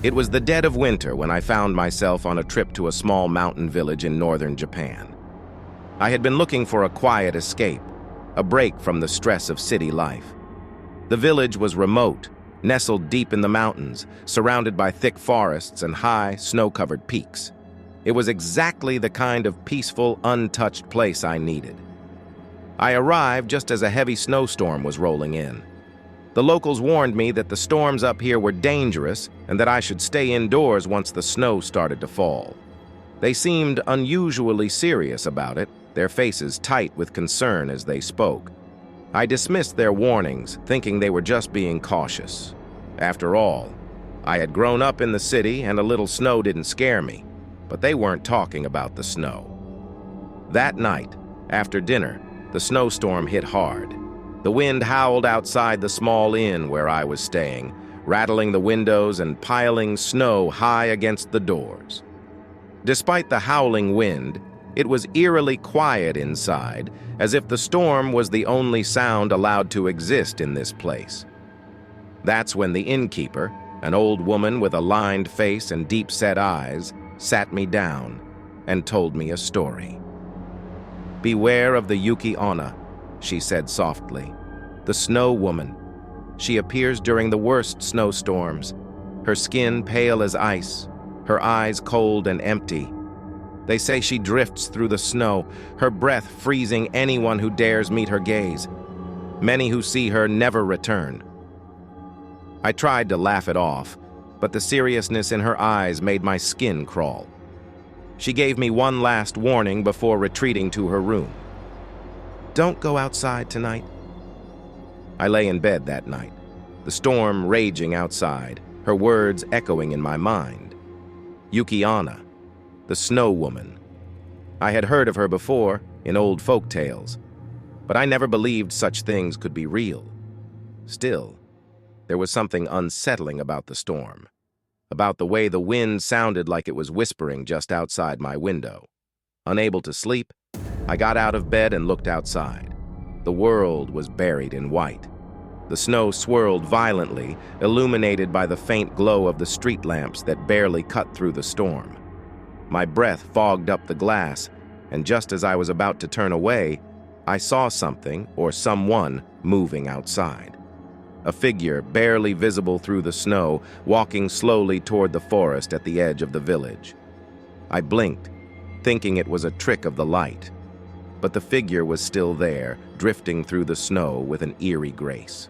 It was the dead of winter when I found myself on a trip to a small mountain village in northern Japan. I had been looking for a quiet escape, a break from the stress of city life. The village was remote, nestled deep in the mountains, surrounded by thick forests and high, snow-covered peaks. It was exactly the kind of peaceful, untouched place I needed. I arrived just as a heavy snowstorm was rolling in. The locals warned me that the storms up here were dangerous and that I should stay indoors once the snow started to fall. They seemed unusually serious about it, their faces tight with concern as they spoke. I dismissed their warnings, thinking they were just being cautious. After all, I had grown up in the city and a little snow didn't scare me, but they weren't talking about the snow. That night, after dinner, the snowstorm hit hard. The wind howled outside the small inn where I was staying, rattling the windows and piling snow high against the doors. Despite the howling wind, it was eerily quiet inside, as if the storm was the only sound allowed to exist in this place. That's when the innkeeper, an old woman with a lined face and deep-set eyes, sat me down and told me a story. "Beware of the Yuki-onna," she said softly. "The snow woman. She appears during the worst snowstorms, her skin pale as ice, her eyes cold and empty. They say she drifts through the snow, her breath freezing anyone who dares meet her gaze. Many who see her never return." I tried to laugh it off, but the seriousness in her eyes made my skin crawl. She gave me one last warning before retreating to her room. "Don't go outside tonight." I lay in bed that night, the storm raging outside, her words echoing in my mind. Yuki-onna, the snow woman. I had heard of her before, in old folk tales, but I never believed such things could be real. Still, there was something unsettling about the storm, about the way the wind sounded like it was whispering just outside my window. Unable to sleep, I got out of bed and looked outside. The world was buried in white. The snow swirled violently, illuminated by the faint glow of the street lamps that barely cut through the storm. My breath fogged up the glass, and just as I was about to turn away, I saw something or someone moving outside. A figure barely visible through the snow, walking slowly toward the forest at the edge of the village. I blinked, thinking it was a trick of the light. But the figure was still there, drifting through the snow with an eerie grace.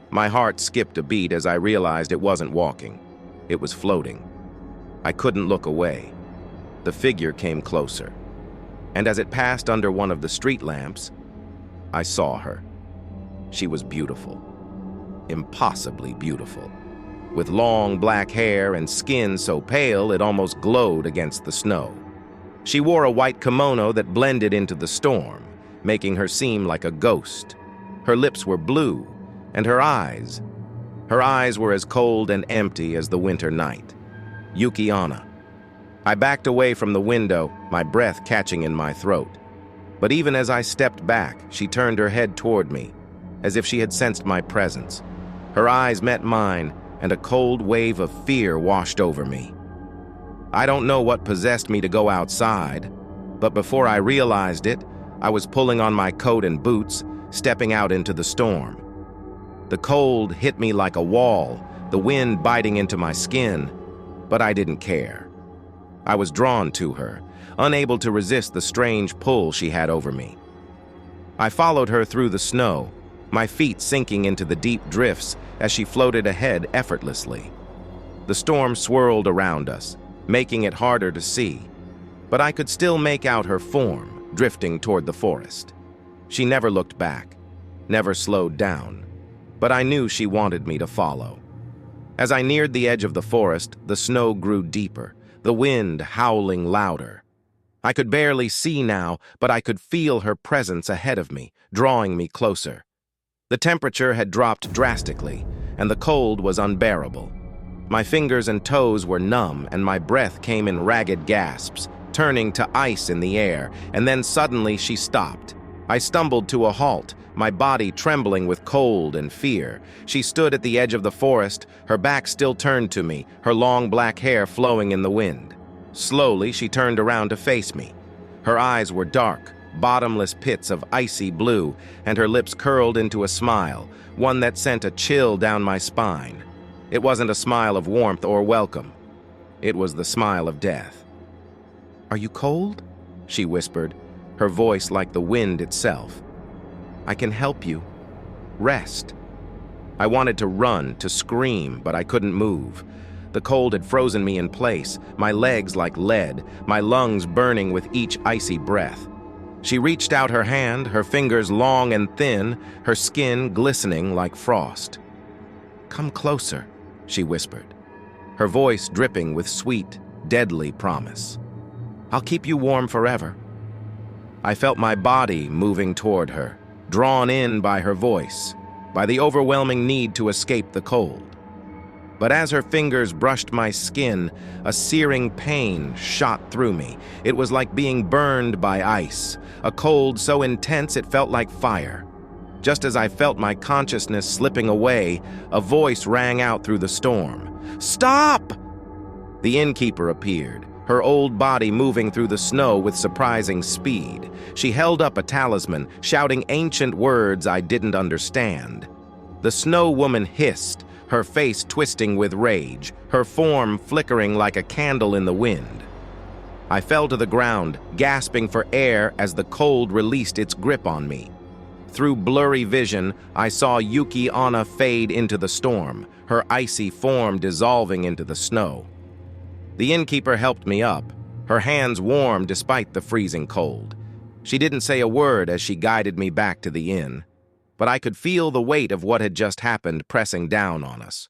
My heart skipped a beat as I realized it wasn't walking. It was floating. I couldn't look away. The figure came closer, and as it passed under one of the street lamps, I saw her. She was beautiful. Impossibly beautiful. With long black hair and skin so pale it almost glowed against the snow. She wore a white kimono that blended into the storm, making her seem like a ghost. Her lips were blue, and her eyes were as cold and empty as the winter night. Yuki-onna. I backed away from the window, my breath catching in my throat. But even as I stepped back, she turned her head toward me, as if she had sensed my presence. Her eyes met mine, and a cold wave of fear washed over me. I don't know what possessed me to go outside, but before I realized it, I was pulling on my coat and boots, stepping out into the storm. The cold hit me like a wall, the wind biting into my skin, but I didn't care. I was drawn to her, unable to resist the strange pull she had over me. I followed her through the snow, my feet sinking into the deep drifts as she floated ahead effortlessly. The storm swirled around us, making it harder to see, but I could still make out her form, drifting toward the forest. She never looked back, never slowed down, but I knew she wanted me to follow. As I neared the edge of the forest, the snow grew deeper, the wind howling louder. I could barely see now, but I could feel her presence ahead of me, drawing me closer. The temperature had dropped drastically, and the cold was unbearable. My fingers and toes were numb, and my breath came in ragged gasps, turning to ice in the air, and then suddenly she stopped. I stumbled to a halt, my body trembling with cold and fear. She stood at the edge of the forest, her back still turned to me, her long black hair flowing in the wind. Slowly, she turned around to face me. Her eyes were dark, bottomless pits of icy blue, and her lips curled into a smile, one that sent a chill down my spine. It wasn't a smile of warmth or welcome. It was the smile of death. "Are you cold?" she whispered, her voice like the wind itself. "I can help you. Rest." I wanted to run, to scream, but I couldn't move. The cold had frozen me in place, my legs like lead, my lungs burning with each icy breath. She reached out her hand, her fingers long and thin, her skin glistening like frost. "Come closer," she whispered, her voice dripping with sweet, deadly promise. "I'll keep you warm forever." I felt my body moving toward her, drawn in by her voice, by the overwhelming need to escape the cold. But as her fingers brushed my skin, a searing pain shot through me. It was like being burned by ice, a cold so intense it felt like fire. Just as I felt my consciousness slipping away, a voice rang out through the storm. "Stop!" The innkeeper appeared, her old body moving through the snow with surprising speed. She held up a talisman, shouting ancient words I didn't understand. The snow woman hissed, her face twisting with rage, her form flickering like a candle in the wind. I fell to the ground, gasping for air as the cold released its grip on me. Through blurry vision, I saw Yuki-onna fade into the storm, her icy form dissolving into the snow. The innkeeper helped me up, her hands warm despite the freezing cold. She didn't say a word as she guided me back to the inn, but I could feel the weight of what had just happened pressing down on us.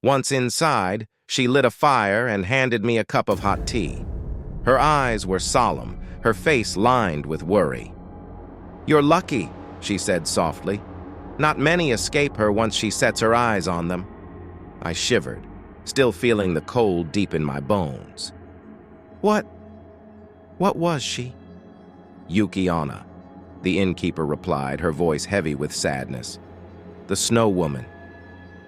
Once inside, she lit a fire and handed me a cup of hot tea. Her eyes were solemn, her face lined with worry. "You're lucky," she said softly. "Not many escape her once she sets her eyes on them." I shivered, still feeling the cold deep in my bones. What was she?" "Yuki-onna," the innkeeper replied, her voice heavy with sadness. "The snow woman.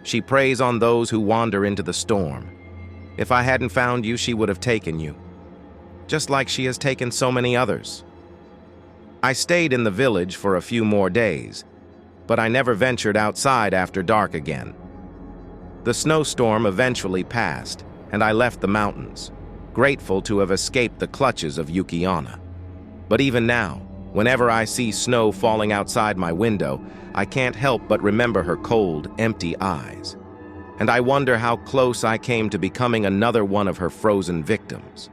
She preys on those who wander into the storm. If I hadn't found you, she would have taken you, just like she has taken so many others." I stayed in the village for a few more days, but I never ventured outside after dark again. The snowstorm eventually passed, and I left the mountains, grateful to have escaped the clutches of Yuki-onna. But even now, whenever I see snow falling outside my window, I can't help but remember her cold, empty eyes. And I wonder how close I came to becoming another one of her frozen victims.